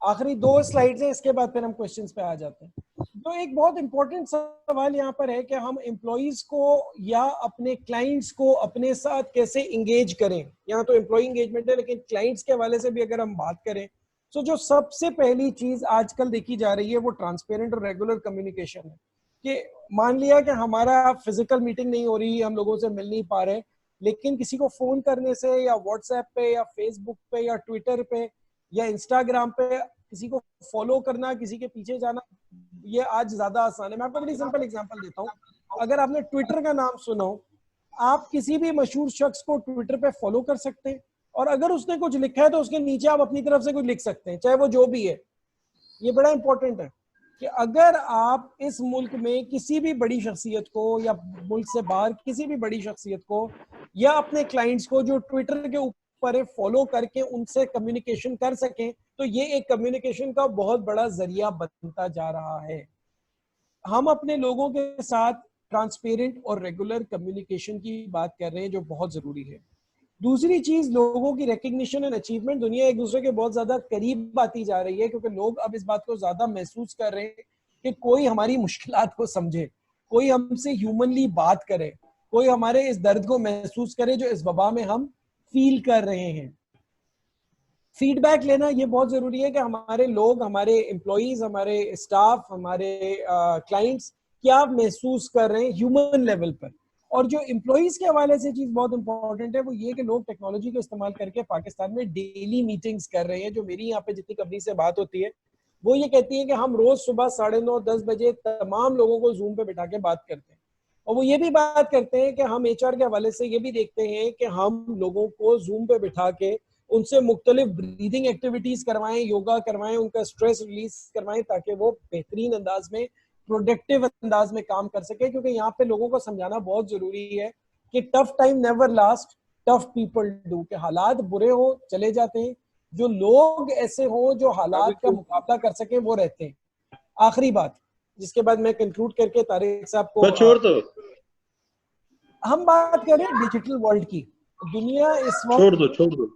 आखिरी 2 स्लाइड्स हैं, इसके बाद फिर हम क्वेश्चंस पे आ जाते हैं। तो एक बहुत इंपॉर्टेंट सवाल यहाँ पर है कि हम एम्प्लॉइज को या अपने क्लाइंट्स को अपने साथ कैसे इंगेज करें। यहाँ तो एम्प्लॉय इंगेजमेंट है, लेकिन क्लाइंट्स के हवाले से भी अगर हम बात करें तो जो सबसे पहली चीज आजकल देखी जा रही है वो ट्रांसपेरेंट और रेगुलर कम्युनिकेशन है। कि मान लिया कि हमारा फिजिकल मीटिंग नहीं हो रही, हम लोगों से मिल नहीं पा रहे, लेकिन किसी को फोन करने से या व्हाट्सएप पे या फेसबुक पे या ट्विटर पे या इंस्टाग्राम पे किसी को फॉलो करना, किसी के पीछे जाना, ये आज ज्यादा आसान है। मैं आपको बड़ी सिंपल एग्जांपल देता हूँ। अगर आपने ट्विटर का नाम सुना हो, आप किसी भी मशहूर शख्स को ट्विटर पे फॉलो कर सकते हैं, और अगर उसने कुछ लिखा है तो उसके नीचे आप अपनी तरफ से कुछ लिख सकते हैं, चाहे वो जो भी है। ये बड़ा इंपॉर्टेंट है कि अगर आप इस मुल्क में किसी भी बड़ी शख्सियत को या मुल्क से बाहर किसी भी बड़ी शख्सियत को या अपने क्लाइंट्स को जो ट्विटर के ऊपर है फॉलो करके उनसे कम्युनिकेशन कर सकें, तो ये एक कम्युनिकेशन का बहुत बड़ा जरिया बनता जा रहा है। हम अपने लोगों के साथ ट्रांसपेरेंट और रेगुलर कम्युनिकेशन की बात कर रहे हैं, जो बहुत जरूरी है। दूसरी चीज, लोगों की रिकग्निशन एंड अचीवमेंट। दुनिया एक दूसरे के बहुत ज्यादा करीब आती जा रही है, क्योंकि लोग अब इस बात को ज्यादा महसूस कर रहे हैं कि कोई हमारी मुश्किलात को समझे, कोई हमसे ह्यूमनली बात करे, कोई हमारे इस दर्द को महसूस करे जो इस वबा में हम फील कर रहे हैं। फीडबैक लेना ये बहुत जरूरी है कि हमारे लोग, हमारे एम्प्लॉइज, हमारे स्टाफ, हमारे क्लाइंट्स क्या महसूस कर रहे हैं ह्यूमन लेवल पर। और जो एम्प्लॉइज के हवाले से चीज बहुत इंपॉर्टेंट है वो ये कि लोग टेक्नोलॉजी का इस्तेमाल करके पाकिस्तान में डेली मीटिंग्स कर रहे हैं। जो मेरी यहाँ पे जितनी कंपनी से बात होती है वो ये कहती है कि हम रोज सुबह 9:30-10 बजे तमाम लोगों को जूम पे बिठा के बात करते हैं। और वो ये भी बात करते हैं कि हम एचआर के हवाले से ये भी देखते हैं कि हम लोगों को जूम पे बिठा के उनसे मुख्तलिफ ब्रीदिंग एक्टिविटीज करवाएं, योगा करवाएं, उनका स्ट्रेस रिलीज करवाएं, ताकि वो बेहतरीन अंदाज में, प्रोडक्टिव अंदाज में काम कर सके। क्योंकि यहाँ पे लोगों को समझाना बहुत जरूरी है कि tough time never last, tough people do. के हालात बुरे हो चले जाते हैं, जो लोग ऐसे हो जो हालात का मुकाबला कर सके वो रहते हैं। आखिरी बात जिसके बाद मैं कंक्लूड करके तारिक साहब को, छोड़ दो, हम बात करें डिजिटल वर्ल्ड की। दुनिया इस छोड़ वक्त दो, छोड़ दो।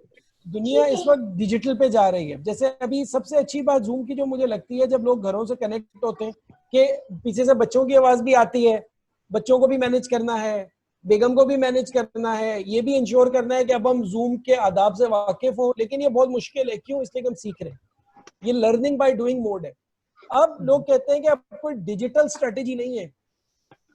दुनिया इस वक्त डिजिटल पे जा रही है। जैसे अभी सबसे अच्छी बात जूम की जो मुझे लगती है, जब लोग घरों से कनेक्ट होते हैं कि पीछे से बच्चों की आवाज भी आती है, बच्चों को भी मैनेज करना है, बेगम को भी मैनेज करना है, ये भी इंश्योर करना है कि अब हम जूम के आदाब से वाकिफ हो। लेकिन ये बहुत मुश्किल है, क्यों? इसलिए हम सीख रहे हैं, ये लर्निंग बाय डूइंग मोड है। अब लोग कहते हैं कि अब कोई डिजिटल स्ट्रेटेजी नहीं है,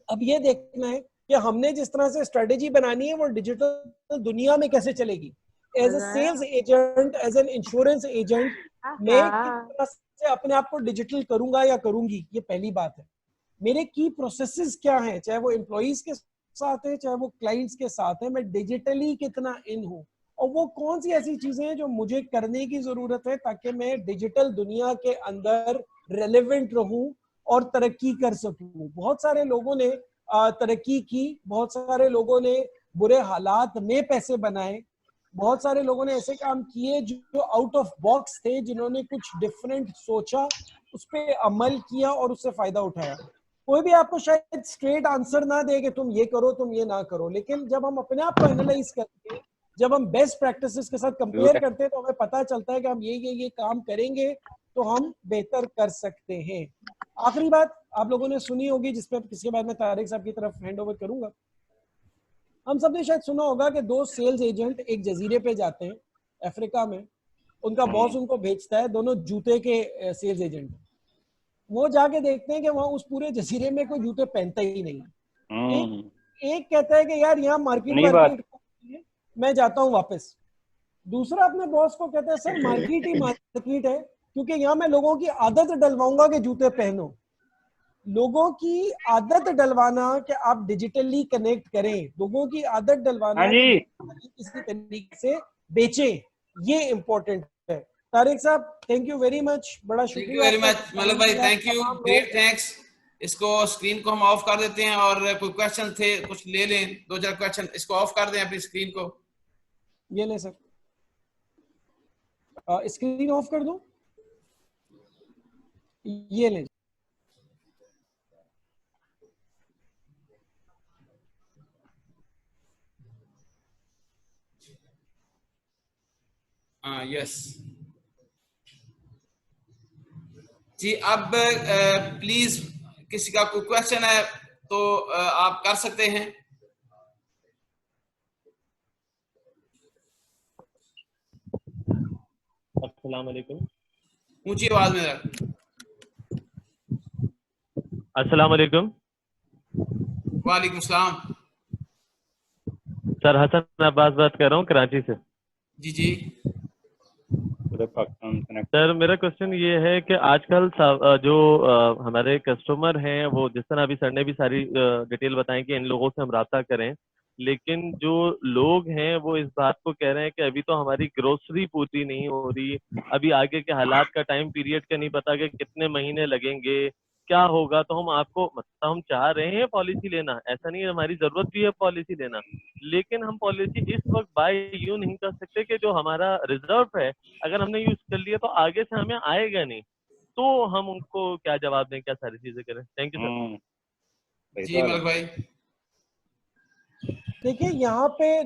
अब ये देखना है कि हमने जिस तरह से स्ट्रेटेजी बनानी है वो डिजिटल दुनिया में कैसे चलेगी। As a sales agent, as an insurance agent, मैं किस तरह से अपने आप को डिजिटल करूंगा या करूंगी, ये पहली बात है। मेरे की प्रोसेसेस क्या हैं, चाहे वो एम्प्लॉइज के साथ है चाहे वो क्लाइंट्स के साथ है, मैं डिजिटली कितना इन हूँ, और वो कौन सी ऐसी चीजें हैं जो मुझे करने की जरूरत है ताकि मैं डिजिटल दुनिया के अंदर रेलेवेंट रहूं और तरक्की कर सकूं। बहुत सारे लोगों ने तरक्की की, बहुत सारे लोगों ने बुरे हालात में पैसे बनाए, बहुत सारे लोगों ने ऐसे काम किए जो आउट ऑफ बॉक्स थे, जिन्होंने कुछ डिफरेंट सोचा, उस पर अमल किया और उससे फायदा उठाया। कोई भी आपको शायद स्ट्रेट आंसर ना दे कि तुम ये करो तुम ये ना करो, लेकिन जब हम अपने आप को एनालाइज करते हैं, जब हम बेस्ट प्रैक्टिसेस के साथ कंपेयर करते हैं, तो हमें पता चलता है कि हम ये काम करेंगे तो हम बेहतर कर सकते हैं। आखिरी बात आप लोगों ने सुनी होगी, जिसपे किसके बाद में तारिक साहब की तरफ हैंड ओवर करूंगा। हम सब ने शायद सुना होगा कि 2 सेल्स एजेंट एक जजीरे पे जाते हैं अफ्रीका में, उनका बॉस उनको भेजता है, दोनों जूते के सेल्स एजेंट। वो जाके देखते हैं कि वहां उस पूरे जजीरे में कोई जूते पहनता ही नहीं है। एक कहता है कि यार यहाँ मार्केट नई बात। मैं जाता हूँ वापस। दूसरा अपने बॉस को कहता है सर मार्केट ही मार्केट है, क्योंकि यहाँ मैं लोगों की आदत डलवाऊंगा कि जूते पहनो। लोगों की आदत डलवाना कि आप डिजिटली कनेक्ट करें, लोगों की आदत हाँ डलवाना जी, किसी तरीके से बेचें, ये इंपॉर्टेंट है। तारिक साहब थैंक यू वेरी मच, बड़ा थैंक यू शुक्रिया वेरी आपका। मच मलिक भाई, थैंक यू, ग्रेट, थैंक्स। इसको स्क्रीन को हम ऑफ कर देते हैं, और कोई क्वेश्चन थे कुछ ले लें, 2-4 क्वेश्चन। इसको ऑफ कर दें अपनी स्क्रीन को। ये ले सर, स्क्रीन ऑफ कर दूं, ये ले। हाँ, यस। जी अब प्लीज किसी का कोई क्वेश्चन है तो आप कर सकते हैं। अस्सलाम वालेकुम। ऊंची आवाज में रख। अस्सलाम वालेकुम। वालेकुम सलाम। सर हसन अब्बास बात कर रहा हूँ कराची से। जी जी सर मेरा क्वेश्चन ये है कि आजकल जो हमारे कस्टमर हैं वो जिस तरह अभी सर ने भी सारी डिटेल बताई कि इन लोगों से हम राब्ता करें, लेकिन जो लोग हैं वो इस बात को कह रहे हैं कि अभी तो हमारी ग्रोसरी पूरी नहीं हो रही, अभी आगे के हालात का टाइम पीरियड का नहीं पता कि कितने महीने लगेंगे, क्या होगा। तो हम आपको मतलब हम चाह रहे हैं पॉलिसी लेना, ऐसा नहीं है, हमारी जरूरत भी है पॉलिसी लेना, लेकिन हम पॉलिसी इस वक्त बाय यूं नहीं कर सकते कि जो हमारा रिजर्व है अगर हमने यूज कर लिया तो आगे से हमें आएगा नहीं, तो हम उनको क्या जवाब दें, क्या सारी चीजें करें। Thank you sir. जी मलिक भाई। देखिए यहाँ पे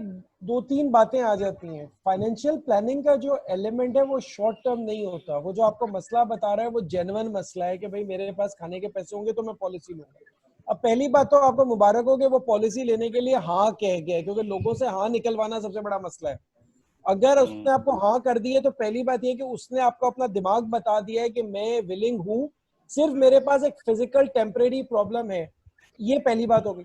दो तीन बातें आ जाती हैं। फाइनेंशियल प्लानिंग का जो एलिमेंट है वो शॉर्ट टर्म नहीं होता। वो जो आपको मसला बता रहा है वो जेन्युइन मसला है कि भाई मेरे पास खाने के पैसे होंगे तो मैं पॉलिसी लूंगा। अब पहली बात तो आपको मुबारक हो कि वो पॉलिसी लेने के लिए हाँ कह गया, क्योंकि लोगों से हाँ निकलवाना सबसे बड़ा मसला है। अगर उसने आपको हाँ कर दी है तो पहली बात यह कि उसने आपको अपना दिमाग बता दिया है कि मैं विलिंग हूँ, सिर्फ मेरे पास एक फिजिकल टेम्परेरी प्रॉब्लम है। ये पहली बात हो गई।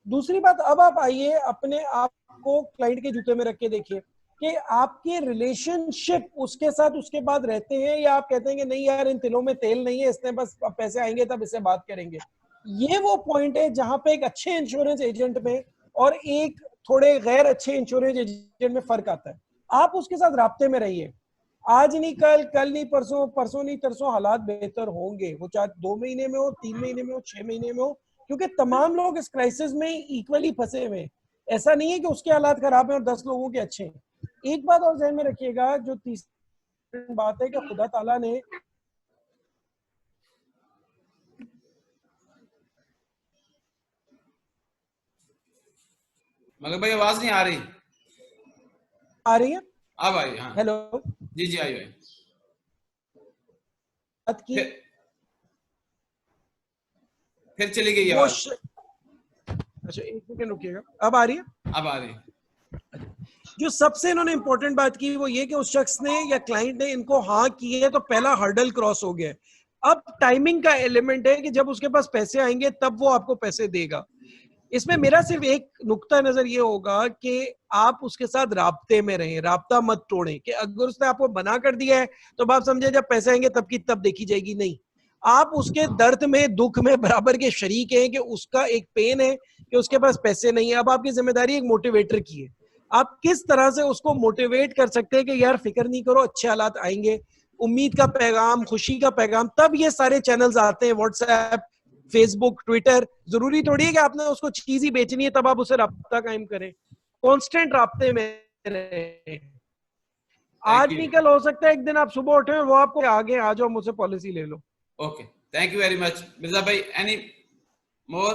दूसरी बात, अब आप आइए अपने आप को क्लाइंट के जूते में रख के देखिए कि आपके रिलेशनशिप उसके साथ उसके बाद रहते हैं, या आप कहते हैं कि नहीं यार इन तिलों में तेल नहीं है, इसने बस पैसे आएंगे तब इससे बात करेंगे। ये वो पॉइंट है जहां पे एक अच्छे इंश्योरेंस एजेंट में और एक थोड़े गैर अच्छे इंश्योरेंस एजेंट में फर्क आता है। आप उसके साथ राब्ते में रहिए। आज नहीं कल, कल नहीं परसों, परसों नहीं तरसों हालात बेहतर होंगे। वो चाहे 2 महीने में हो, 3 महीने में हो, 6 महीने में हो, क्योंकि तमाम लोग इस क्राइसिस में इक्वली फंसे हुए हैं। ऐसा नहीं है कि उसके हालात खराब हैं और 10 लोगों के अच्छे हैं। एक बात और ध्यान में रखिएगा, जो तीसरी बात है कि खुदा ताला ने मलिक भाई आवाज नहीं आ रही। आ रही है अब आई। हाँ हेलो जी जी आई आई। बात की फिर चली गई वो आवाज। अच्छा एक सेकंड रुकिएगा, अब आ रही है। अब आ रही। जो सबसे इन्होंने इंपॉर्टेंट बात की वो ये कि उस शख्स ने या क्लाइंट ने इनको हाँ की है तो पहला हर्डल क्रॉस हो गया है। अब टाइमिंग का एलिमेंट है कि जब उसके पास पैसे आएंगे तब वो आपको पैसे देगा। इसमें मेरा सिर्फ एक नुक्ता नजर ये होगा कि आप उसके साथ राब्ते में रहें, राब्ता मत तोड़ें। कि अगर उसने आपको मना कर दिया है तो आप समझे जब पैसे आएंगे तब की तब देखी जाएगी, नहीं। आप उसके दर्द में दुख में बराबर के शरीक हैं कि उसका एक पेन है कि उसके पास पैसे नहीं है। अब आपकी जिम्मेदारी एक मोटिवेटर की है, आप किस तरह से उसको मोटिवेट कर सकते हैं कि यार फिक्र नहीं करो, अच्छे हालात आएंगे, उम्मीद का पैगाम, खुशी का पैगाम। तब ये सारे चैनल्स आते हैं, व्हाट्सएप, फेसबुक, ट्विटर। जरूरी थोड़ी है कि आपने उसको चीज ही बेचनी है तब आप उसे राब्ता कायम करें। कांस्टेंट राब्ते में रहे। आज नहीं कल हो सकता है एक दिन आप सुबह उठे और वो आपको आगे आ जाओ मुझसे पॉलिसी ले लो। Okay thank you very much. Mirza भाई एनी मोर?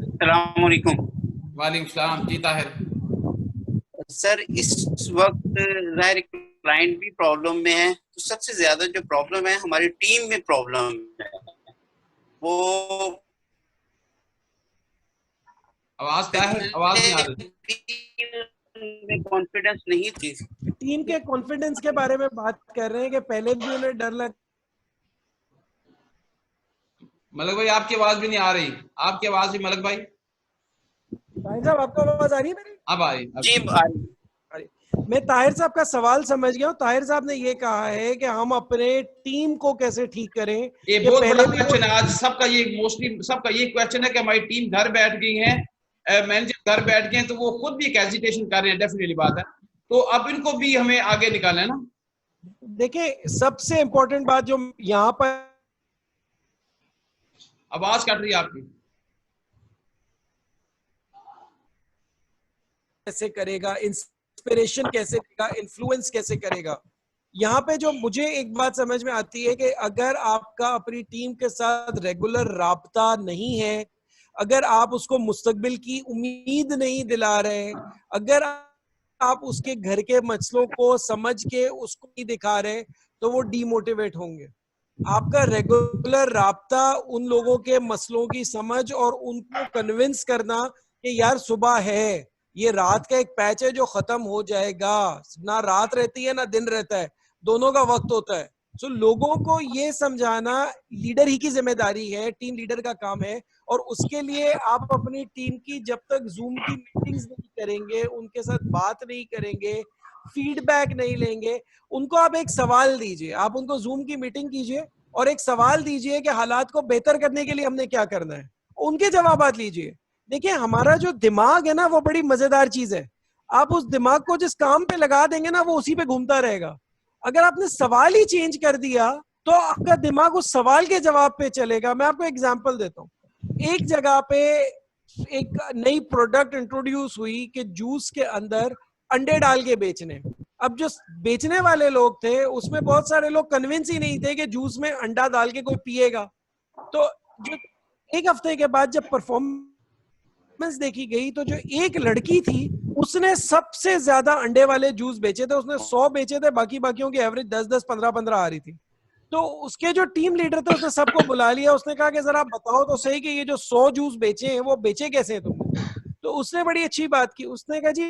अस्सलाम वालेकुम। वालेकुम सलाम। जी ताहिर सर इस वक्त जाहिर क्लाइंट भी प्रॉब्लम में है, तो सबसे ज्यादा जो प्रॉब्लम है हमारी टीम में प्रॉब्लम है। वो आवाज क्या है? आवाज नहीं आ रही। में कॉन्फिडेंस नहीं थी। टीम के कॉन्फिडेंस के बारे में बात कर रहे हैं कि पहले भी उन्हें डर लग। मलिक भाई आपकी आवाज भी नहीं आ रही। आपकी आवाज भी मलिक भाई। ताहिर साहब आपको आवाज आ रही है मेरी? अब आ रही। जी मैं ताहिर साहब का सवाल समझ गया हूँ। ताहिर साहब ने ये कहा है कि हम अपने टीम को कैसे ठीक करें। ये बहुत बड़ा क्वेश्चन है आज सबका। ये मोस्टली सबका ये क्वेश्चन है कि हमारी टीम घर बैठ गई है, मैनेजर घर बैठ गए हैं, तो वो खुद भी एक हेजिटेशन कर रहे हैं। डेफिनेटली बात है, तो अब इनको भी हमें आगे निकालना है ना। देखिए सबसे इंपॉर्टेंट बात जो यहाँ पर, आवाज कट रही है आपकी। कैसे करेगा, इंस्पिरेशन कैसे देगा, इन्फ्लुएंस कैसे करेगा। यहाँ पे जो मुझे एक बात समझ में आती है कि अगर आपका अपनी टीम के साथ रेगुलर राब्ता नहीं है, अगर आप उसको मुस्तकबिल की उम्मीद नहीं दिला रहे, अगर आप उसके घर के मसलों को समझ के उसको नहीं दिखा रहे तो वो डीमोटिवेट होंगे। आपका रेगुलर राब्ता उन लोगों के मसलों की समझ और उनको कन्विंस करना कि यार सुबह है, ये रात का एक पैच है जो खत्म हो जाएगा, ना रात रहती है ना दिन रहता है, दोनों का वक्त होता है। सो लोगों को ये समझाना लीडर ही की जिम्मेदारी है, टीम लीडर का काम है। और उसके लिए आप अपनी टीम की जब तक जूम की मीटिंग्स नहीं करेंगे, उनके साथ बात नहीं करेंगे, फीडबैक नहीं लेंगे, उनको आप एक सवाल दीजिए, आप उनको जूम की मीटिंग कीजिए और एक सवाल दीजिए कि हालात को बेहतर करने के लिए हमने क्या करना है, उनके जवाब लीजिए। देखिए हमारा जो दिमाग है ना वो बड़ी मजेदार चीज है। आप उस दिमाग को जिस काम पे लगा देंगे ना वो उसी पे घूमता रहेगा। अगर आपने सवाल ही चेंज कर दिया तो आपका दिमाग उस सवाल के जवाब पे चलेगा। मैं आपको एग्जांपल देता हूँ। एक जगह पे एक नई प्रोडक्ट इंट्रोड्यूस हुई कि जूस के अंदर अंडे डाल के बेचने। अब जो बेचने वाले लोग थे उसमें बहुत सारे लोग कन्विंस ही नहीं थे कि जूस में अंडा डाल के कोई पिएगा। तो जो एक हफ्ते के बाद जब परफॉर्मेंस देखी गई तो जो एक लड़की थी उसने सबसे ज्यादा अंडे वाले जूस बेचे थे, उसने 100 बेचे थे, बाकियों की एवरेज 10-10 15-15 आ रही थी। तो उसके जो टीम लीडर थे उसने सबको बुला लिया, उसने कहा कि जरा आप बताओ तो सही कि ये जो 100 जूस बेचे हैं वो बेचे कैसे हैं तुमने। तो उसने बड़ी अच्छी बात की, उसने कहा जी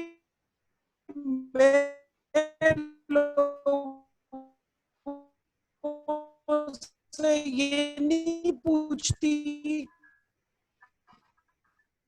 से ये नहीं पूछती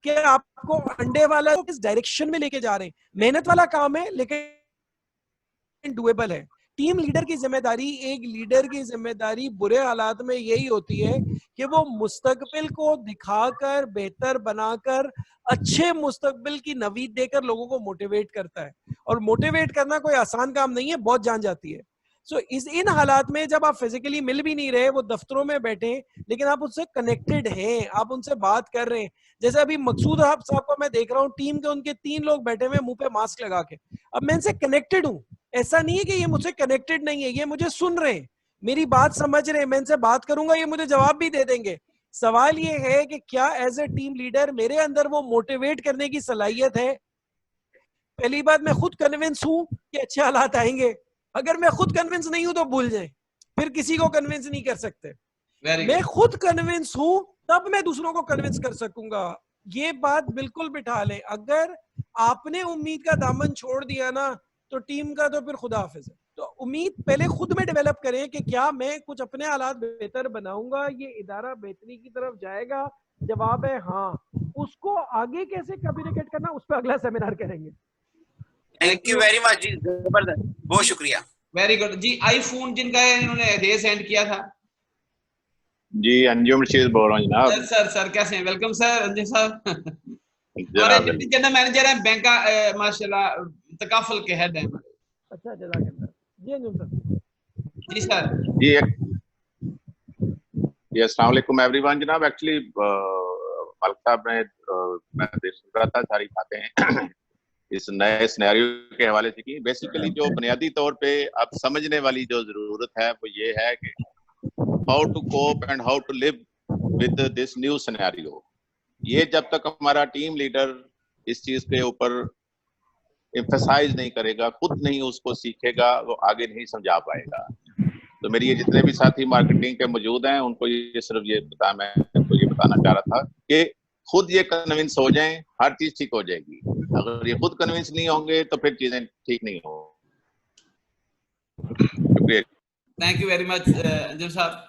कि आपको अंडे वाला किस डायरेक्शन में लेके जा रहे हैं। मेहनत वाला काम है लेकिन डुएबल है। टीम लीडर की जिम्मेदारी, एक लीडर की जिम्मेदारी बुरे हालात में यही होती है कि वो मुस्तकबिल को दिखाकर, बेहतर बनाकर, अच्छे मुस्तकबिल की नवीद देकर लोगों को मोटिवेट करता है। और मोटिवेट करना कोई आसान काम नहीं है, बहुत जान जाती है। सो इन हालात में जब आप फिजिकली मिल भी नहीं रहे, वो दफ्तरों में बैठे लेकिन आप उनसे कनेक्टेड हैं, आप उनसे बात कर रहे हैं। जैसे अभी मकसूद साहब को मैं देख रहा हूँ, टीम के उनके 3 लोग बैठे हुए मुंह पे मास्क लगा के। अब मैं इनसे कनेक्टेड हूँ, ऐसा नहीं है कि ये मुझसे कनेक्टेड नहीं है, ये मुझे सुन रहे हैं, मेरी बात समझ रहे हैं, मैं इनसे बात करूंगा ये मुझे जवाब भी दे देंगे। सवाल ये है कि क्या एज ए टीम लीडर मेरे अंदर वो मोटिवेट करने की सलाहियत है। पहली बात, मैं खुद कन्विंस हूं कि अच्छे हालात आएंगे। अगर मैं खुद कन्विंस नहीं हूं तो भूल जाए, फिर किसी को कन्विंस नहीं कर सकते। मैं खुद कन्विंस हूं तब मैं दूसरों को कन्विंस कर सकूंगा। ये बात बिल्कुल बिठा लें। अगर आपने उम्मीद का दामन छोड़ दिया ना तो टीम का तो फिर खुदा हाफिज है। तो उम्मीद पहले खुद में डेवलप करें कि क्या मैं कुछ अपने हालात बेहतर बनाऊंगा, ये इदारा बेहतरी की तरफ जाएगा। जवाब है हाँ। उसको आगे कैसे कम्युनिकेट करना, उस पर अगला सेमिनार करेंगे। थैंक यू वेरी मच जी, जबरदस्त, बहुत शुक्रिया। वेरी गुड जी। आईफोन जिनका है इन्होंने रेज हैंड किया था जी, अंजुम रशीद बोल रहा हूँ जनाब। सर कैसे हैं? वेलकम सर अंजुम साहब। हमारे डिप्टी जनरल मैनेजर हैं बैंक का, माशाल्लाह तकाफुल के हेड हैं। अच्छा, जज़ाकल्लाह जी अंजुम सर। जी सर। जी अस्सलाम वालेकुम एवरीवन जनाब। एक्चुअली मलिक साहब ने मैं सुन रहा था सारी बातें इस नए सिनेरियो के हवाले से की। बेसिकली जो बुनियादी तौर पे अब समझने वाली जो जरूरत है वो ये है कि how to cope and how to live with this new scenario. ये जब तक हमारा टीम लीडर इस चीज के ऊपर एम्फसाइज नहीं करेगा, खुद नहीं उसको सीखेगा, वो आगे नहीं समझा पाएगा। तो मेरी ये जितने भी साथी मार्केटिंग के मौजूद हैं उनको ये सिर्फ ये बताना चाह रहा था कि खुद ये कन्विंस हो जाएं, हर चीज ठीक हो जाएगी। अगर ये खुद कन्विंस नहीं होंगे तो फिर चीजें ठीक नहीं हो। Thank you very much Anjum साहब।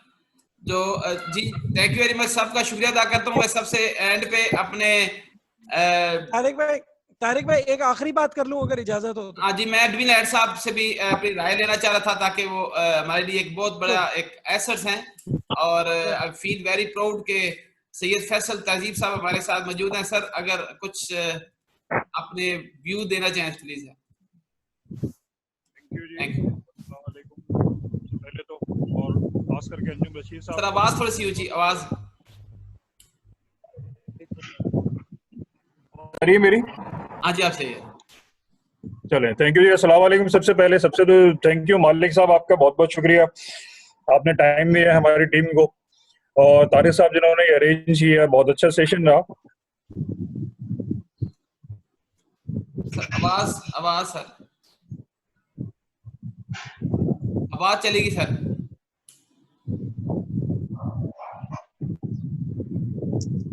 जो जी थैंक यू वेरी मच, सबका शुक्रिया अदा करता हूँ। मैं सबसे एंड पे अपने तारिक भाई एक आखिरी बात कर लूं अगर इजाजत हो तो। हाँ जी, मैं एडविन हेड साहब से भी अपनी राय लेना चाह रहा था ताकि वो हमारे लिए एक बहुत बड़ा एक एसेट हैं। और आई फील वेरी प्राउड के सैयद फैसल तहजीब साहब हमारे साथ मौजूद हैं। सर अगर कुछ अपने व्यू देना चाहें प्लीज। Thank you. पहले तो और खास करके अंजुम रशीद साहब, सर आवाज थोड़ी सी ऊंची, आवाज रही मेरी? हाँ जी, आप सही है। चलें, थैंक यू जी। अस्सलाम वालेकुम। सबसे तो थैंक यू मालिक साहब, आपका बहुत बहुत शुक्रिया, आपने टाइम दिया हमारी टीम को। और तारिक साहब जिन्होंने अरेंज किया, बहुत अच्छा सेशन रहा। आवाज आवाज सर, आवाज चलेगी सर।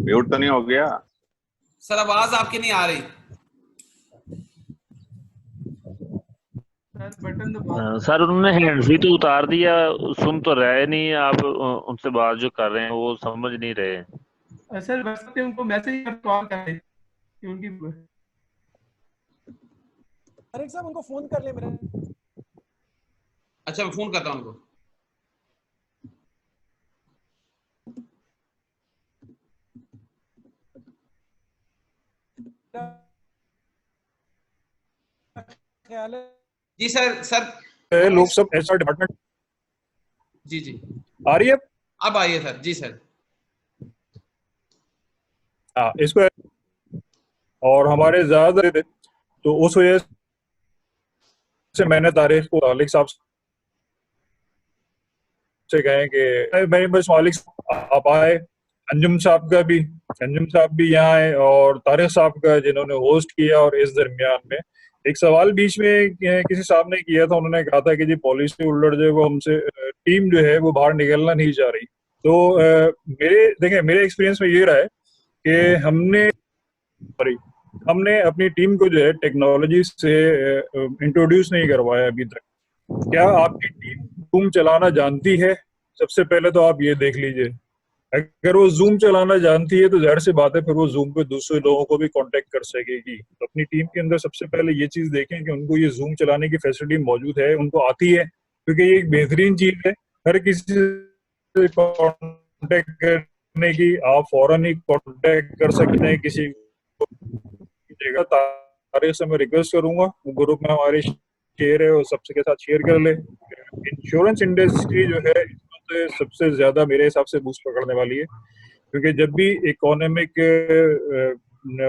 म्यूट तो नहीं हो गया सर? आवाज आपकी नहीं आ रही। सर उन्होंने हैंड फ्री तो उतार दिया, सुन तो रहे नहीं आप, उनसे बात जो कर रहे हैं वो समझ नहीं रहे। सर व्हाट्सएप पे उनको मैसेज कर कॉल करें कि उनकी। तारिक साहब उनको फोन कर ले मेरे। अच्छा मैं फोन करता हूं उनको। ख्याल है जी सर। सर लोग सब एचआर डिपार्टमेंट। जी जी आ रही है अब आइए सर। जी सर। हाँ इसको, और हमारे ज्यादा थे तो उस वजह से मैंने तारिक को मालिक साहब से कहे कि मैं बस मालिक आप आए, अंजुम साहब भी यहाँ आए और तारिक साहब का जिन्होंने होस्ट किया। और इस दरमियान में एक सवाल बीच में किसी साहब ने किया था, उन्होंने कहा था कि जी पॉलिसी होल्डर जो है वो हमसे टीम जो है वो बाहर निकलना नहीं चाह रही। तो मेरे एक्सपीरियंस में ये रहा है कि हमने अपनी टीम को जो है टेक्नोलॉजी से इंट्रोड्यूस नहीं करवाया अभी तक। क्या आपकी टीम जूम चलाना जानती है? सबसे पहले तो आप ये देख लीजिए, अगर वो जूम चलाना जानती है तो जाहिर सी बात है फिर वो जूम पे दूसरे लोगों को भी कांटेक्ट कर सकेगी। तो अपनी टीम के अंदर सबसे पहले ये चीज देखें कि उनको ये जूम चलाने की फैसिलिटी मौजूद है, उनको आती है, क्योंकि ये एक बेहतरीन चीज है। हर किसी से कांटेक्ट करने की आप फौरन ही कांटेक्ट कर सकते हैं किसी को। तारीख से मैं रिक्वेस्ट करूंगा ग्रुप में हमारे शेयर है वो सबसे के साथ शेयर कर ले। इंश्योरेंस इंडस्ट्री जो है सबसे ज्यादा मेरे हिसाब से बूस्ट पकड़ने वाली है, क्योंकि जब भी इकोनॉमिक क्या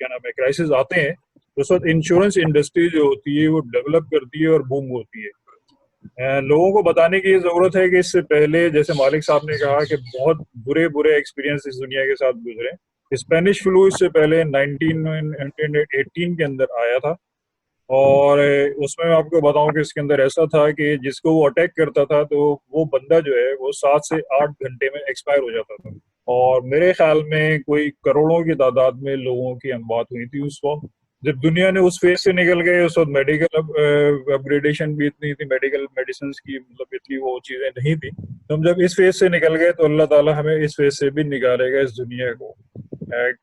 नाम है क्राइसिस आते हैं तो उस वक्त इंश्योरेंस इंडस्ट्री जो होती है वो डेवलप करती है और बूम होती है। लोगों को बताने की जरूरत है कि इससे पहले जैसे मालिक साहब ने कहा कि बहुत बुरे एक्सपीरियंस इस दुनिया के साथ गुजरे। स्पेनिश फ्लू इससे पहले 1918 के अंदर आया था, और उसमें मैं आपको बताऊं कि इसके अंदर ऐसा था कि जिसको वो अटैक करता था तो वो बंदा जो है वो 7 से 8 घंटे में एक्सपायर हो जाता था। और मेरे ख्याल में कोई करोड़ों की तादाद में लोगों की अमवात हुई थी उस वक्त। जब दुनिया ने उस फेज से निकल गए उस वक्त मेडिकल अपग्रेडेशन भी इतनी थी, मेडिकल मेडिसिन की मतलब इतनी वो चीजें नहीं थी। तो हम जब इस फेज से निकल गए तो अल्लाह ताला हमें इस फेज से भी निकालेगा इस दुनिया को।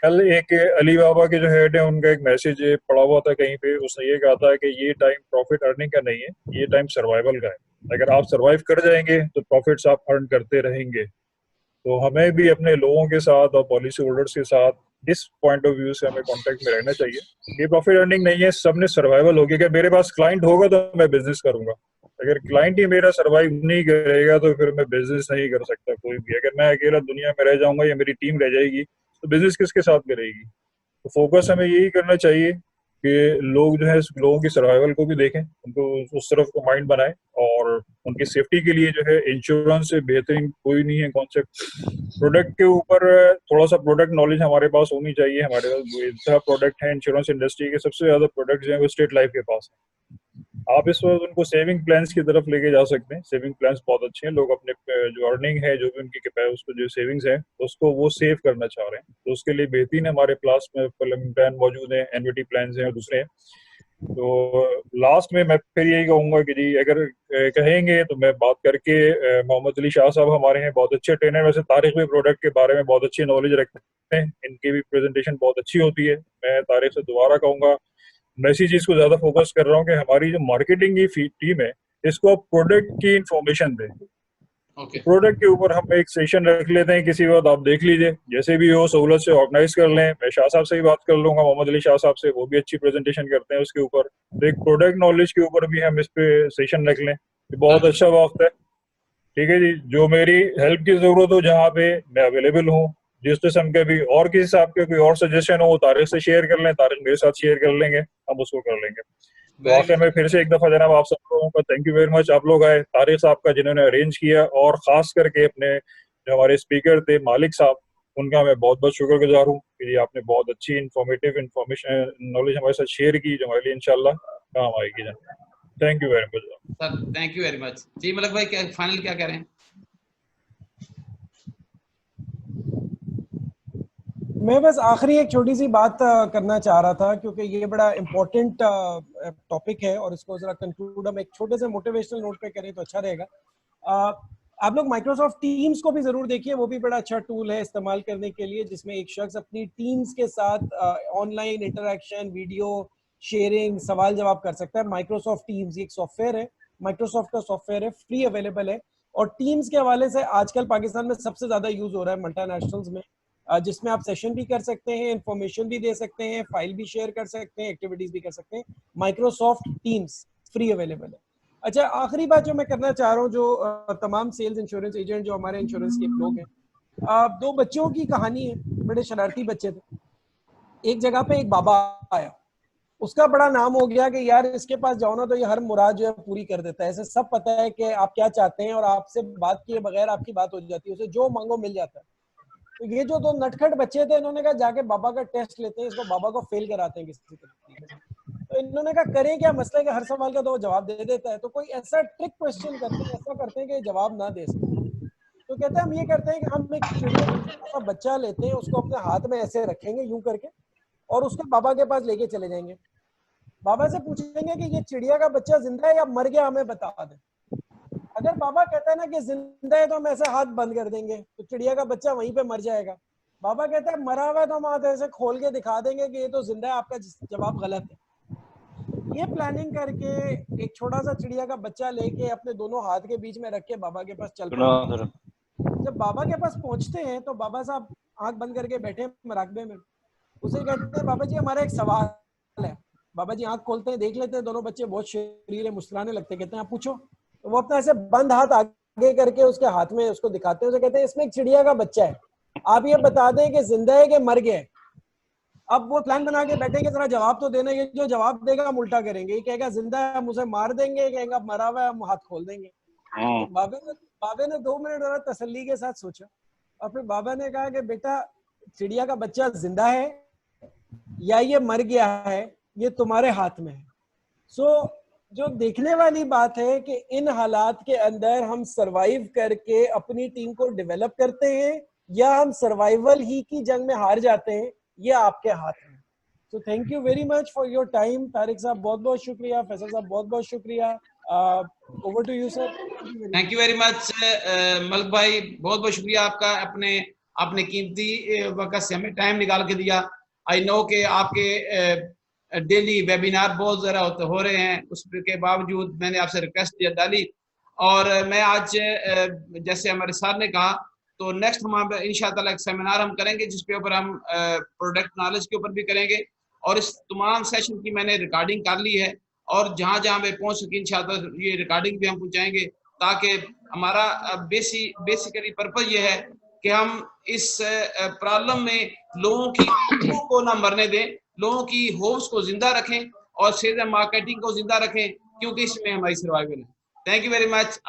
कल एक अली बाबा के जो हेड है उनका एक मैसेज पड़ा हुआ था कहीं पे, उसने ये कहा था कि ये टाइम प्रॉफिट अर्निंग का नहीं है, ये टाइम सर्वाइवल का है। अगर आप सर्वाइव कर जाएंगे तो प्रॉफिट्स आप अर्न करते रहेंगे। तो हमें भी अपने लोगों के साथ और पॉलिसी होल्डर्स के साथ इस पॉइंट ऑफ व्यू से हमें कांटेक्ट में रहना चाहिए। ये प्रॉफिट अर्निंग नहीं है, सबने सर्वाइवल होगी। अगर मेरे पास क्लाइंट होगा तो मैं बिजनेस करूंगा, अगर क्लाइंट ही मेरा सर्वाइव नहीं करेगा तो फिर मैं बिजनेस नहीं कर सकता कोई भी। अगर मैं अकेला दुनिया में रह जाऊंगा या मेरी टीम रह जाएगी तो बिजनेस किसके साथ करेगी? तो फोकस हमें यही करना चाहिए कि लोग जो है लोगों की सर्वाइवल को भी देखें, उनको उस तरफ को माइंड बनाएं, और उनकी सेफ्टी के लिए जो है इंश्योरेंस से बेहतरीन कोई नहीं है कॉन्सेप्ट। प्रोडक्ट के ऊपर थोड़ा सा प्रोडक्ट नॉलेज हमारे पास होनी चाहिए। हमारे पास प्रोडक्ट है इंश्योरेंस इंडस्ट्री के, सबसे ज्यादा प्रोडक्ट जो है वो स्टेट लाइफ के पास है। आप इस वक्त उनको सेविंग प्लान्स की तरफ लेके जा सकते हैं। सेविंग प्लान्स बहुत अच्छे हैं, लोग अपने जो अर्निंग है जो भी उनकी उसको जो सेविंग्स है उसको वो सेव करना चाह रहे हैं, तो उसके लिए बेहतरीन हमारे पास में प्लान मौजूद है, एनवीटी प्लान्स हैं और दूसरे हैं। तो लास्ट में मैं फिर यही कहूंगा कि जी अगर कहेंगे तो मैं बात करके मोहम्मद अली शाह साहब हमारे हैं, बहुत अच्छे ट्रेनर, वैसे तारिक भी प्रोडक्ट के बारे में बहुत अच्छी नॉलेज रखते हैं, इनकी भी प्रेजेंटेशन बहुत अच्छी होती है। मैं तारिक से दोबारा कहूंगा, मैं इसी चीज को ज्यादा फोकस कर रहा हूँ कि हमारी जो मार्केटिंग की टीम है इसको आप प्रोडक्ट की इंफॉर्मेशन दें। प्रोडक्ट के ऊपर हम एक सेशन रख लेते हैं किसी वक्त, आप देख लीजिए जैसे भी हो सहूलत से ऑर्गेनाइज कर लें। मैं शाह साहब से ही बात कर लूंगा, मोहम्मद अली शाह साहब से, वो भी अच्छी प्रेजेंटेशन करते हैं उसके ऊपर। तो एक प्रोडक्ट नॉलेज के ऊपर भी हम इस पे सेशन रख लें, बहुत अच्छा वक्त है। ठीक है जी, जो मेरी हेल्प की जरूरत हो जहाँ पे मैं अवेलेबल हूँ, जिस किस्म के भी और किसी साहब के कोई और सजेशन हो तारिक से शेयर कर लें, तारिक मेरे साथ शेयर कर लेंगे, हम उसको कर लेंगे। तो आखिर में फिर से एक दफा जनाब आप सब लोगों का थैंक यू वेरी मच, आप लोग आए, तारिक साहब का जिन्होंने अरेंज किया, और खास करके अपने जो हमारे स्पीकर थे मालिक साहब, उनका मैं बहुत बहुत शुक्रगुजार हूँ कि आपने बहुत अच्छी इंफॉर्मेटिव इंफॉर्मेशन नॉलेज हमारे साथ शेयर की, जो हमारे लिए इंशाल्लाह काम आएगी। Thank you very much sir, thank you very much. जी मलक भाई, क्या फाइनल क्या कह रहे हैं? मैं बस आखिरी एक छोटी सी बात करना चाह रहा था, क्योंकि ये बड़ा इम्पोर्टेंट टॉपिक है और इसको जरा कंक्लूड हम एक छोटे से मोटिवेशनल नोट पे करें तो अच्छा रहेगा। आप लोग माइक्रोसॉफ्ट टीम्स को भी जरूर देखिए, वो भी बड़ा अच्छा टूल है इस्तेमाल करने के लिए, जिसमें एक शख्स अपनी टीम्स के साथ ऑनलाइन इंटरेक्शन, वीडियो शेयरिंग, सवाल जवाब कर सकता है। माइक्रोसॉफ्ट टीम्स एक सॉफ्टवेयर है, माइक्रोसॉफ्ट का सॉफ्टवेयर है, फ्री अवेलेबल है। और टीम्स के हवाले से आजकल पाकिस्तान में सबसे ज्यादा यूज हो रहा है मल्टीनेशनल्स में, जिसमें आप सेशन भी कर सकते हैं, इंफॉर्मेशन भी दे सकते हैं, फाइल भी शेयर कर सकते हैं, एक्टिविटीज भी कर सकते हैं। माइक्रोसॉफ्ट टीम्स फ्री अवेलेबल है। अच्छा, आखिरी बात जो मैं करना चाह रहा हूँ, जो तमाम सेल्स इंश्योरेंस एजेंट जो हमारे इंश्योरेंस के लोग हैं, दो बच्चों की कहानी है, बड़े शरारती बच्चे थे। एक जगह पे एक बाबा आया, उसका बड़ा नाम हो गया कि यार इसके पास जाओ ना तो ये हर मुराद जो है पूरी कर देता है, ऐसे सब पता है कि आप क्या चाहते हैं और आपसे बात किए बगैर आपकी बात हो जाती है, उसे जो मांगो मिल जाता है। तो ये जो दो नटखट बच्चे थे, इन्होंने कहा जाके बाबा का टेस्ट लेते हैं, इसको बाबा को फेल कराते हैं किसी तरीके से। तो इन्होंने कहा करें क्या, मसला है कि हर सवाल का तो वो जवाब दे देता है, तो कोई ऐसा ट्रिक क्वेश्चन करते हैं, ऐसा करते हैं कि जवाब ना दे सके। तो कहते हैं हम ये करते हैं कि हम एक चिड़िया का बच्चा लेते हैं, उसको अपने हाथ में ऐसे रखेंगे यूं करके, और उसको बाबा के पास लेके चले जाएंगे। बाबा से पूछेंगे कि ये चिड़िया का बच्चा जिंदा है या मर गया, हमें बता दे। अगर बाबा कहता है ना कि जिंदा है तो हम ऐसे हाथ बंद कर देंगे, तो चिड़िया का बच्चा वहीं पे मर जाएगा। बाबा कहता है मरा हुआ है तो हम हाथ ऐसे खोल के दिखा देंगे कि ये तो जिंदा है, आपका जवाब गलत है। ये प्लानिंग करके एक छोटा सा चिड़िया का बच्चा लेके अपने दोनों हाथ के बीच में रख के बाबा के पास चल पड़े। जब बाबा के पास पहुंचते हैं तो बाबा साहब आंख बंद करके बैठे मराकबे में। उसे कहते हैं बाबा जी हमारा एक सवाल है। बाबा जी आंख खोलते हैं, देख लेते हैं दोनों बच्चे बहुत शरीर है, मुस्कुराने लगते हैं। कहते हैं आप पूछो। तो वो अपना ऐसे बंद हाथ आगे करके उसके हाथ में उसको दिखाते हैं, उसे कहते हैं इसमें एक चिड़िया का बच्चा है, आप ये बता दें कि जिंदा है कि मर गया है। अब वो प्लान बना के बैठे कि जरा जवाब तो देना, ये जो जवाब देगा हम उल्टा करेंगे, ये कहेगा जिंदा है हम उसे मार देंगे, कहेगा मरा हुआ है हम हाथ खोल देंगे। तो बाबे ने 2 मिनट और तसल्ली के साथ सोचा और फिर बाबा ने कहा कि बेटा चिड़िया का बच्चा जिंदा है या ये मर गया है, ये तुम्हारे हाथ में है। जो देखने वाली बात है कि इन हालात के अंदर हम सरवाइव करके अपनी टीम को डेवलप करते हैं या हम सर्वाइवल ही की जंग में हार जाते हैं, ये आपके हाथ में। So thank you very much for your time. Tariq sahab बहुत बहुत शुक्रिया, फैसल साहब बहुत बहुत शुक्रिया। Over to you sir. Thank you very much Malak भाई, बहुत बहुत शुक्रिया आपका, आपने कीमती वक्त से हमें टाइम निकाल के दिया। आई नो कि आपके डेली वेबिनार बहुत ज़रा हो रहे हैं, उसके बावजूद मैंने आपसे रिक्वेस्ट डाली। और मैं आज जैसे हमारे सर ने कहा, तो नेक्स्ट हम इंशाअल्लाह एक सेमिनार हम करेंगे जिसके ऊपर हम प्रोडक्ट नॉलेज के ऊपर भी करेंगे। और इस तमाम सेशन की मैंने रिकॉर्डिंग कर ली है और जहाँ जहाँ मैं पहुँच सकी इंशाअल्लाह ये रिकॉर्डिंग भी हम पहुँचाएंगे, ताकि हमारा बेसिकली पर्पज ये है कि हम इस प्रॉब्लम में लोगों को ना मरने दें, लोगों की होप्स को जिंदा रखें और सेल्स एंड मार्केटिंग को जिंदा रखें, क्योंकि इसमें हमारी सर्वाइवल है। Thank you very much.